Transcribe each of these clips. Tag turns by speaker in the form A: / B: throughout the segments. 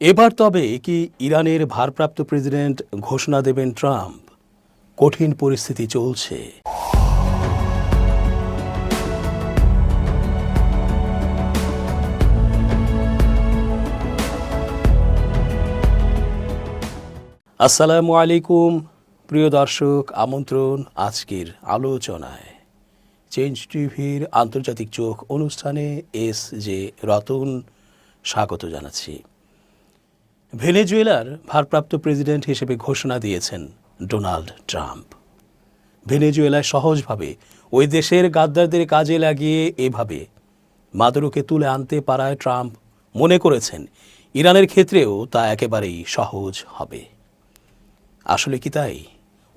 A: এবার তবে কি ইরানের ভারপ্রাপ্ত প্রেসিডেন্ট ঘোষণা দেবেন ট্রাম্প? কঠিন পরিস্থিতি চলছে। আসসালামু আলাইকুম প্রিয় দর্শক, আমন্ত্রণ আজকের আলোচনায়। চেঞ্জ টিভির আন্তর্জাতিক চোখ অনুষ্ঠানে এস জে রতন স্বাগত জানাচ্ছি। ভেনেজুয়েলার ভারপ্রাপ্ত প্রেসিডেন্ট হিসেবে ঘোষণা দিয়েছেন ডোনাল্ড ট্রাম্প। ভেনেজুয়েলায় সহজভাবে ওই দেশের গাদ্দারদের কাজে লাগিয়ে এভাবে মাদুরোকে তুলে আনতে পারায় ট্রাম্প মনে করেছেন ইরানের ক্ষেত্রেও তা একেবারেই সহজ হবে। আসলে কি তাই?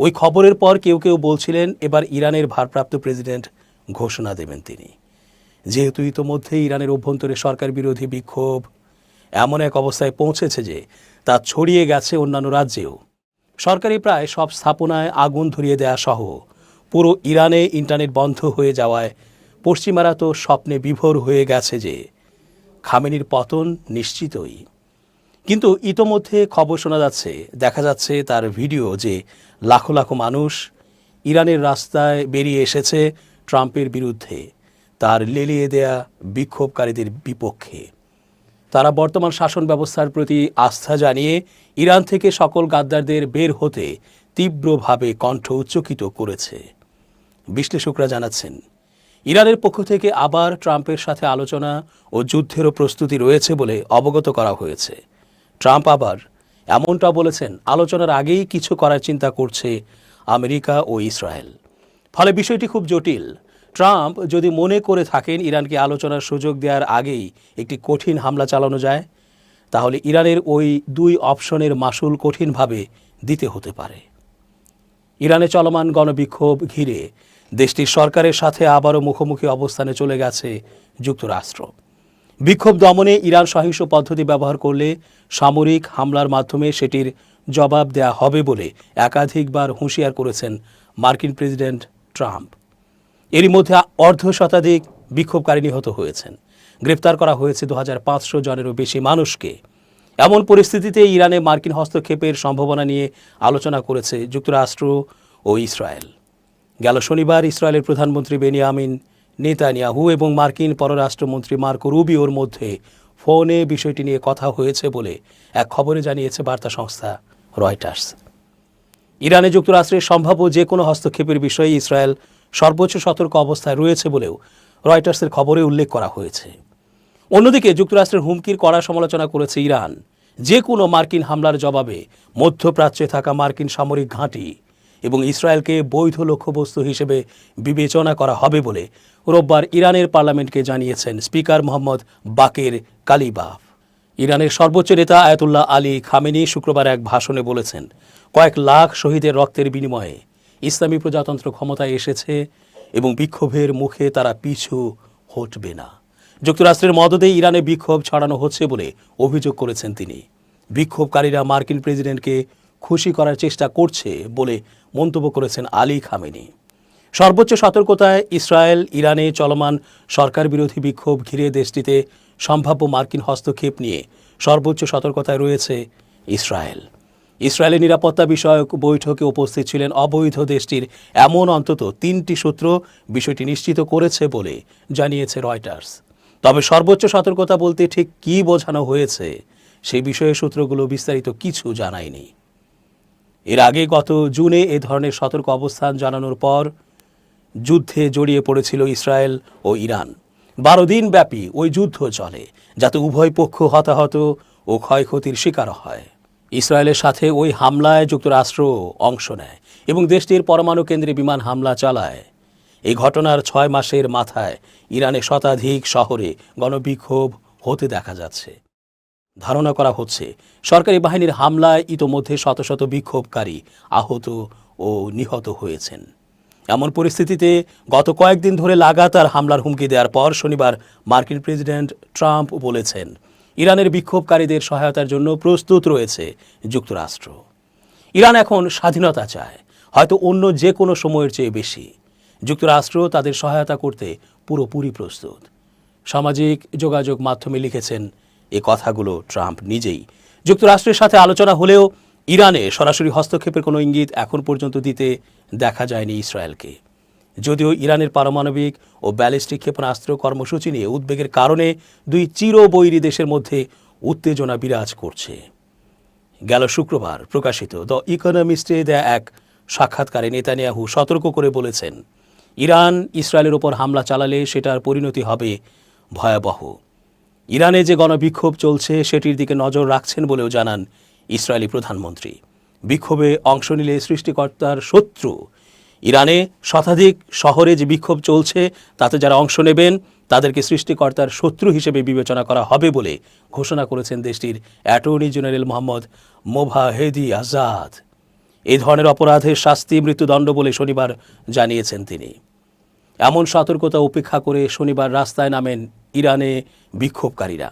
A: ওই খবরের পর কেউ কেউ বলছিলেন এবার ইরানের ভারপ্রাপ্ত প্রেসিডেন্ট ঘোষণা দেবেন তিনি, যেহেতু ইতোমধ্যে ইরানের অভ্যন্তরে সরকার বিরোধী বিক্ষোভ এমন এক অবস্থায় পৌঁছেছে যে তা ছড়িয়ে গেছে অন্যান্য রাজ্যেও। সরকারি প্রায় সব স্থাপনায় আগুন ধরিয়ে দেয়া সহ পুরো ইরানে ইন্টারনেট বন্ধ হয়ে যাওয়ায় পশ্চিমারা তো স্বপ্নে বিভোর হয়ে গেছে যে খামেনির পতন নিশ্চিতই। কিন্তু ইতোমধ্যে খবর শোনা যাচ্ছে, দেখা যাচ্ছে তার ভিডিও, যে লাখো লাখো মানুষ ইরানের রাস্তায় বেরিয়ে এসেছে ট্রাম্পের বিরুদ্ধে, তার লেলিয়ে দেয়া বিক্ষোভকারীদের বিপক্ষে। তারা বর্তমান শাসন ব্যবস্থার প্রতি আস্থা জানিয়ে ইরান থেকে সকল গাদ্দারদের বের হতে তীব্রভাবে কণ্ঠ উচ্চকিত করেছে। বিশ্লেষকরা জানাচ্ছেন ইরানের পক্ষ থেকে আবার ট্রাম্পের সাথে আলোচনা ও যুদ্ধেরও প্রস্তুতি রয়েছে বলে অবগত করা হয়েছে। ট্রাম্প আবার এমনটা বলেছেন, আলোচনার আগেই কিছু করার চিন্তা করছে আমেরিকা ও ইসরায়েল। ফলে বিষয়টি খুব জটিল। ট্রাম্প যদি মনে করে থাকেন ইরানকে আলোচনার সুযোগ দেওয়ার আগেই একটি কঠিন হামলা চালানো যায়, তাহলে ইরানের ওই দুই অপশনের মাসুল কঠিনভাবে দিতে হতে পারে। ইরানে চলমান গণবিক্ষোভ ঘিরে দেশটির সরকারের সাথে আবারও মুখোমুখি অবস্থানে চলে গেছে যুক্তরাষ্ট্র। বিক্ষোভ দমনে ইরান সহিংস পদ্ধতি ব্যবহার করলে সামরিক হামলার মাধ্যমে সেটির জবাব দেয়া হবে বলে একাধিকবার হুঁশিয়ার করেছেন মার্কিন প্রেসিডেন্ট ট্রাম্প। এরই মধ্যে অর্ধশতাধিক বিক্ষোভকারী নিহত হয়েছেন। গ্রেপ্তার করা হয়েছে 2500 জনেরও বেশি মানুষকে। এমন পরিস্থিতিতে ইরানে মার্কিন হস্তক্ষেপের সম্ভাবনা নিয়ে আলোচনা করেছে যুক্তরাষ্ট্র ও ইসরায়েল। গেল শনিবার ইসরায়েলের প্রধানমন্ত্রী বেনিয়ামিন নেতানিয়াহু এবং মার্কিন পররাষ্ট্রমন্ত্রী মার্কো রুবিওর মধ্যে ফোনে বিষয়টি নিয়ে কথা হয়েছে বলে এক খবরে জানিয়েছে বার্তা সংস্থা রয়টার্স। ইরানে যুক্তরাষ্ট্রের সম্ভাব্য যে কোনো হস্তক্ষেপের বিষয়ে ইসরায়েল সর্বোচ্চ সতর্ক অবস্থায় রয়েছে বলেও রয়টার্সের খবরে উল্লেখ করা হয়েছে। অন্যদিকে যুক্তরাষ্ট্রের হুমকির কড়া সমালোচনা করেছে ইরান। যে কোনো মার্কিন হামলার জবাবে মধ্যপ্রাচ্যে থাকা মার্কিন সামরিক ঘাঁটি এবং ইসরায়েলকে বৈধ লক্ষ্যবস্তু হিসেবে বিবেচনা করা হবে বলে রোববার ইরানের পার্লামেন্টকে জানিয়েছেন স্পিকার মোহাম্মদ বাকের কালিবাফ। ইরানের সর্বোচ্চ নেতা আয়াতুল্লাহ আলী খামেনি শুক্রবার এক ভাষণে বলেছেন, কয়েক লাখ শহীদের রক্তের বিনিময়ে ইসলামী প্রজাতন্ত্র ক্ষমতায় এসেছে এবং বিক্ষোভের মুখে তারা পিছু হটবে না। যুক্তরাষ্ট্রের মদদে ইরানে বিক্ষোভ ছড়ানো হচ্ছে বলে অভিযোগ করেছেন তিনি। বিক্ষোভকারীরা মার্কিন প্রেসিডেন্টকে খুশি করার চেষ্টা করছে বলে মন্তব্য করেছেন আলী খামেনি। সর্বোচ্চ সতর্কতায় ইসরায়েল ইরানে চলমান সরকার বিরোধী বিক্ষোভ ঘিরে দেশটিতে সম্ভাব্য মার্কিন হস্তক্ষেপ নিয়ে সর্বোচ্চ সতর্কতায় রয়েছে ইসরায়েল। ইসরায়েলের নিরাপত্তা বিষয়ক বৈঠকে উপস্থিত ছিলেন অবৈধ দেশটির এমন অন্তত 3টি সূত্র বিষয়টি নিশ্চিত করেছে বলে জানিয়েছে রয়টার্স। তবে সর্বোচ্চ সতর্কতা বলতে ঠিক কী বোঝানো হয়েছে সেই বিষয়ে সূত্রগুলো বিস্তারিত কিছু জানায়নি। এর আগে গত জুনে এ ধরনের সতর্ক অবস্থান জানানোর পর যুদ্ধে জড়িয়ে পড়েছিল ইসরায়েল ও ইরান। 12 দিন ব্যাপী ওই যুদ্ধ চলে, যাতে উভয় পক্ষ হতাহত ও ক্ষয়ক্ষতির শিকার হয়। ইসরায়েলের সাথে ওই হামলায় যুক্তরাষ্ট্র অংশ নেয় এবং দেশটির পরমাণু কেন্দ্রে বিমান হামলা চালায়। এই ঘটনার 6 মাসের মাথায় ইরানে শতাধিক শহরে গণবিক্ষোভ হতে দেখা যাচ্ছে। ধারণা করা হচ্ছে সরকারি বাহিনীর হামলায় ইতোমধ্যে শত শত বিক্ষোভকারী আহত ও নিহত হয়েছেন। এমন পরিস্থিতিতে গত কয়েকদিন ধরে লাগাতার হামলার হুমকি দেওয়ার পর শনিবার মার্কিন প্রেসিডেন্ট ট্রাম্প বলেছেন ইরানের বিক্ষোভকারীদের সহায়তার জন্য প্রস্তুত রয়েছে যুক্তরাষ্ট্র। ইরান এখন স্বাধীনতা চায়, হয়তো অন্য যে কোনো সময়ের চেয়ে বেশি। যুক্তরাষ্ট্র তাদের সহায়তা করতে পুরোপুরি প্রস্তুত। সামাজিক যোগাযোগ মাধ্যমে লিখেছেন এ কথাগুলো ট্রাম্প নিজেই। যুক্তরাষ্ট্রের সাথে আলোচনা হলেও ইরানে সরাসরি হস্তক্ষেপের কোনো ইঙ্গিত এখন পর্যন্ত দিতে দেখা যায়নি ইসরায়েলকে। যদিও ইরানের পারমাণবিক ও ব্যালিস্টিক ক্ষেপণাস্ত্র কর্মসূচি নিয়ে উদ্বেগের কারণে দুই চিরবৈরী দেশের মধ্যে উত্তেজনা বিরাজ করছে। গেল শুক্রবার প্রকাশিত দ্য ইকোনমিস্টে দেয়া এক সাক্ষাৎকারে নেতানিয়াহু সতর্ক করে বলেছেন, ইরান ইসরায়েলের ওপর হামলা চালালে সেটার পরিণতি হবে ভয়াবহ। ইরানে যে গণবিক্ষোভ চলছে সেটির দিকে নজর রাখছেন বলেও জানান ইসরায়েলি প্রধানমন্ত্রী। বিক্ষোভে অংশ নিলে সৃষ্টিকর্তার শত্রু। ইরানে শতাধিক শহরে যে বিক্ষোভ চলছে তাতে যারা অংশ নেবেন তাদেরকে সৃষ্টিকর্তার শত্রু হিসেবে বিবেচনা করা হবে বলে ঘোষণা করেছেন দেশটির অ্যাটর্নি জেনারেল মোহাম্মদ মোভাহেদি আজাদ। এই ধরনের অপরাধের শাস্তি মৃত্যুদণ্ড বলে শনিবার জানিয়েছেন তিনি। এমন সতর্কতা উপেক্ষা করে শনিবার রাস্তায় নামেন ইরানে বিক্ষোভকারীরা।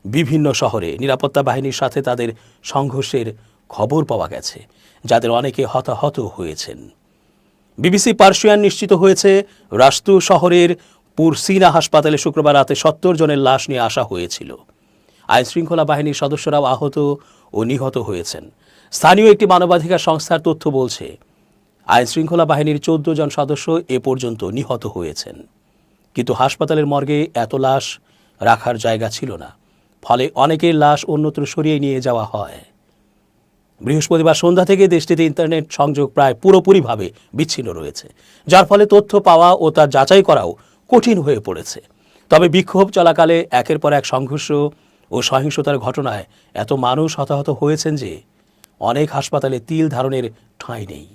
A: বিভিন্ন শহরে নিরাপত্তা বাহিনীর সাথে তাদের সংঘর্ষের খবর পাওয়া গেছে, যাদের অনেকে হতাহত হয়েছেন। বিবিসি পার্সিয়ান নিশ্চিত হয়েছে, রাস্তু শহরের পুরসিনা হাসপাতালে শুক্রবার রাতে ৭০ জনের লাশ নিয়ে আসা হয়েছিল। আইনশৃঙ্খলা বাহিনীর সদস্যরাও আহত ও নিহত হয়েছেন। স্থানীয় একটি মানবাধিকার সংস্থার তথ্য বলছে, আইনশৃঙ্খলা বাহিনীর ১৪ জন সদস্য এ পর্যন্ত নিহত হয়েছেন। কিন্তু হাসপাতালের মর্গে এত লাশ রাখার জায়গা ছিল না, ফলে অনেকের লাশ অন্যত্র সরিয়ে নিয়ে যাওয়া হয়। বৃহস্পতিবার সন্ধ্যা থেকে দেশটিতে ইন্টারনেট সংযোগ প্রায় পুরোপুরিভাবে বিচ্ছিন্ন রয়েছে, যার ফলে তথ্য পাওয়া ও তার যাচাই করাও কঠিন হয়ে পড়েছে। তবে বিক্ষোভ চলাকালে একের পর এক সংঘর্ষ ও সহিংসতার ঘটনায় এত মানুষ হতাহত হয়েছেন যে অনেক হাসপাতালে তিল ধারণের ঠাঁই নেই।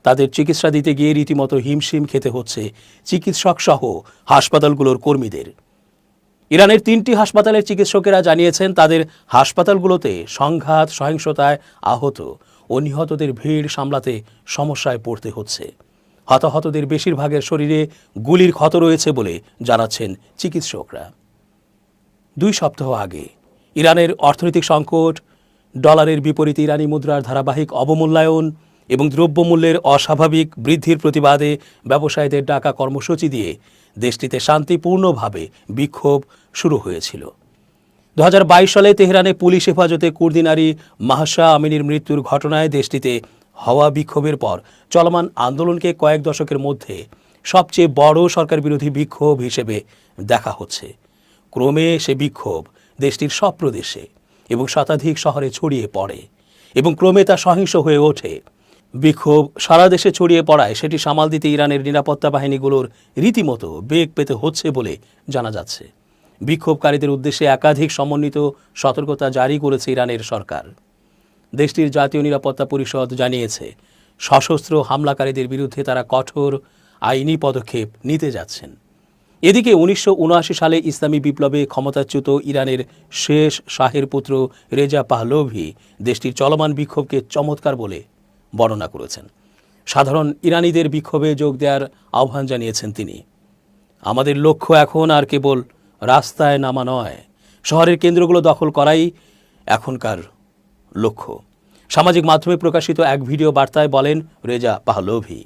A: তাদের চিকিৎসা দিতে গিয়ে রীতিমতো হিমশিম খেতে হচ্ছে চিকিৎসক সহ হাসপাতালগুলোর কর্মীদের। ইরানের ৩টি হাসপাতালের চিকিৎসকেরা জানিয়েছেন, তাদের হাসপাতালগুলোতে সংঘাত, সহিংসতায় আহত ও নিহতদের ভিড় সামলাতে সমস্যায় পড়তে হচ্ছে। হতাহতদের বেশিরভাগের শরীরে গুলির ক্ষত রয়েছে বলে জানাচ্ছেন চিকিৎসকরা। ২ সপ্তাহ আগে ইরানের অর্থনৈতিক সংকট, ডলারের বিপরীতে ইরানি মুদ্রার ধারাবাহিক অবমূল্যায়ন এবং দ্রব্যমূল্যের অস্বাভাবিক বৃদ্ধির প্রতিবাদে ব্যবসায়ীদের ডাকা কর্মসূচি দিয়ে দেশটিতে শান্তিপূর্ণভাবে বিক্ষোভ শুরু হয়েছিল। ২০২২ সালে তেহরানে পুলিশ হেফাজতে কুর্দি নারী মাহসা আমিনীর মৃত্যুর ঘটনায় দেশটিতে হওয়া বিক্ষোভের পর চলমান আন্দোলনকে কয়েক দশকের মধ্যে সবচেয়ে বড় সরকার বিরোধী বিক্ষোভ হিসেবে দেখা হচ্ছে। ক্রমে সে বিক্ষোভ দেশটির সব প্রদেশে এবং শতাধিক শহরে ছড়িয়ে পড়ে এবং ক্রমে তা সহিংস হয়ে ওঠে। বিক্ষোভ সারা দেশে ছড়িয়ে পড়ায় সেটি সামাল দিতে ইরানের নিরাপত্তা বাহিনীগুলোর রীতিমতো বেগ পেতে হচ্ছে বলে জানা যাচ্ছে। বিক্ষোভকারীদের উদ্দেশ্যে একাধিক সমন্বিত সতর্কতা জারি করেছে ইরানের সরকার। দেশটির জাতীয় নিরাপত্তা পরিষদ জানিয়েছে, সশস্ত্র হামলাকারীদের বিরুদ্ধে তারা কঠোর আইনি পদক্ষেপ নিতে যাচ্ছেন। এদিকে ১৯৭৯ সালে ইসলামী বিপ্লবে ক্ষমতাচ্যুত ইরানের শেষ শাহের পুত্র রেজা পাহলভি দেশটির চলমান বিক্ষোভকে চমৎকার বলে বর্ণনা করেছেন। সাধারণ ইরানিদের বিক্ষোভে যোগ দেওয়ার আহ্বান জানিয়েছেন তিনি। আমাদের লক্ষ্য এখন আর কেবল রাস্তায় নামা নয়, শহরের কেন্দ্রগুলো দখল করাই এখনকার লক্ষ্য। সামাজিক মাধ্যমে প্রকাশিত এক ভিডিও বার্তায় বলেন রেজা পাহলভি।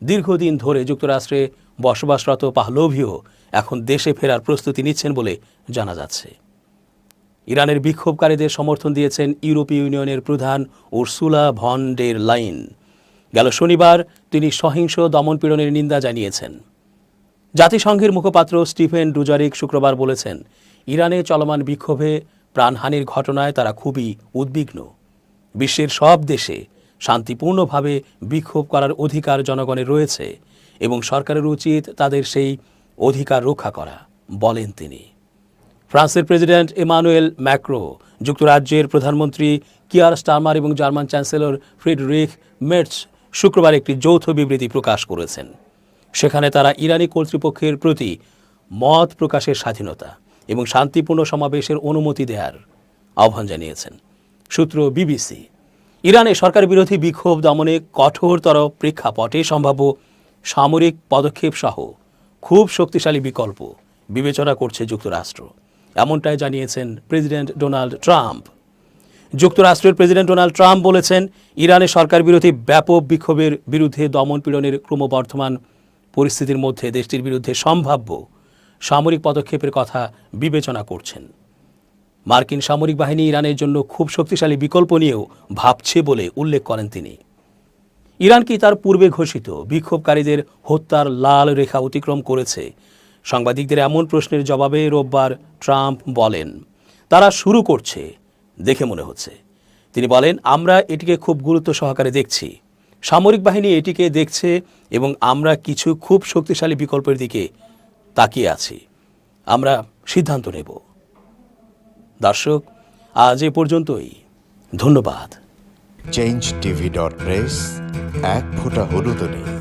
A: দীর্ঘদিন ধরে যুক্তরাষ্ট্রে বসবাসরত পাহলভিও এখন দেশে ফেরার প্রস্তুতি নিচ্ছেন বলে জানা যাচ্ছে। ইরানের বিক্ষোভকারীদের সমর্থন দিয়েছেন ইউরোপীয় ইউনিয়নের প্রধান উর্সুলা ভন ডের লাইন। গেল শনিবার তিনি সহিংস দমনপীড়নের নিন্দা জানিয়েছেন। জাতিসংঘের মুখপাত্র স্টিফেন ডুজারিক শুক্রবার বলেছেন, ইরানে চলমান বিক্ষোভে প্রাণহানির ঘটনায় তারা খুবই উদ্বিগ্ন। বিশ্বের সব দেশে শান্তিপূর্ণভাবে বিক্ষোভ করার অধিকার জনগণের রয়েছে এবং সরকারের উচিত তাদের সেই অধিকার রক্ষা করা, বলেন তিনি। ফ্রান্সের প্রেসিডেন্ট এমানুয়েল ম্যাক্রো, যুক্তরাজ্যের প্রধানমন্ত্রী কিয়ার স্টারমার এবং জার্মান চ্যান্সেলর ফ্রিডরিখ মের্জ শুক্রবার একটি যৌথ বিবৃতি প্রকাশ করেছেন। সেখানে তারা ইরানি কর্তৃপক্ষের প্রতি মত প্রকাশের স্বাধীনতা এবং শান্তিপূর্ণ সমাবেশের অনুমতি দেওয়ার আহ্বান জানিয়েছেন। সূত্র বিবিসি। ইরানে সরকার বিরোধী বিক্ষোভ দমনে কঠোরতর প্রেক্ষাপটে সম্ভাব্য সামরিক পদক্ষেপ সহ খুব শক্তিশালী বিকল্প বিবেচনা করছে যুক্তরাষ্ট্র, এমনটাই জানিয়েছেন প্রেসিডেন্ট ডোনাল্ড ট্রাম্প। যুক্তরাষ্ট্রের প্রেসিডেন্ট ডোনাল্ড ট্রাম্প বলেছেন, ইরানে সরকার বিরোধী ব্যাপক বিক্ষোভের বিরুদ্ধে দমন-পীড়নের ক্রমবর্ধমান পরিস্থিতির মধ্যে দেশটির বিরুদ্ধে সম্ভাব্য সামরিক পদক্ষেপের কথা বিবেচনা করছেন। মার্কিন সামরিক বাহিনী ইরানের জন্য খুব শক্তিশালী বিকল্প নিয়েও ভাবছে বলে উল্লেখ করেন তিনি। ইরান কি তার পূর্বে ঘোষিত বিক্ষোভকারীদের হত্যার লাল রেখা অতিক্রম করেছে? সাংবাদিকদের এমন প্রশ্নের জবাবে রোববার ট্রাম্প বলেন, তারা শুরু করছে দেখে মনে হচ্ছে। তিনি বলেন, আমরা এটিকে খুব গুরুত্ব সহকারে দেখছি, সামরিক বাহিনী এটিকে দেখছে এবং আমরা কিছু খুব শক্তিশালী বিকল্পের দিকে তাকিয়ে আছি। আমরা সিদ্ধান্ত নেব। দর্শক, আজ এ পর্যন্তই। ধন্যবাদ।
B: change tv.press, এক ফোঁটা হলুদ নেই।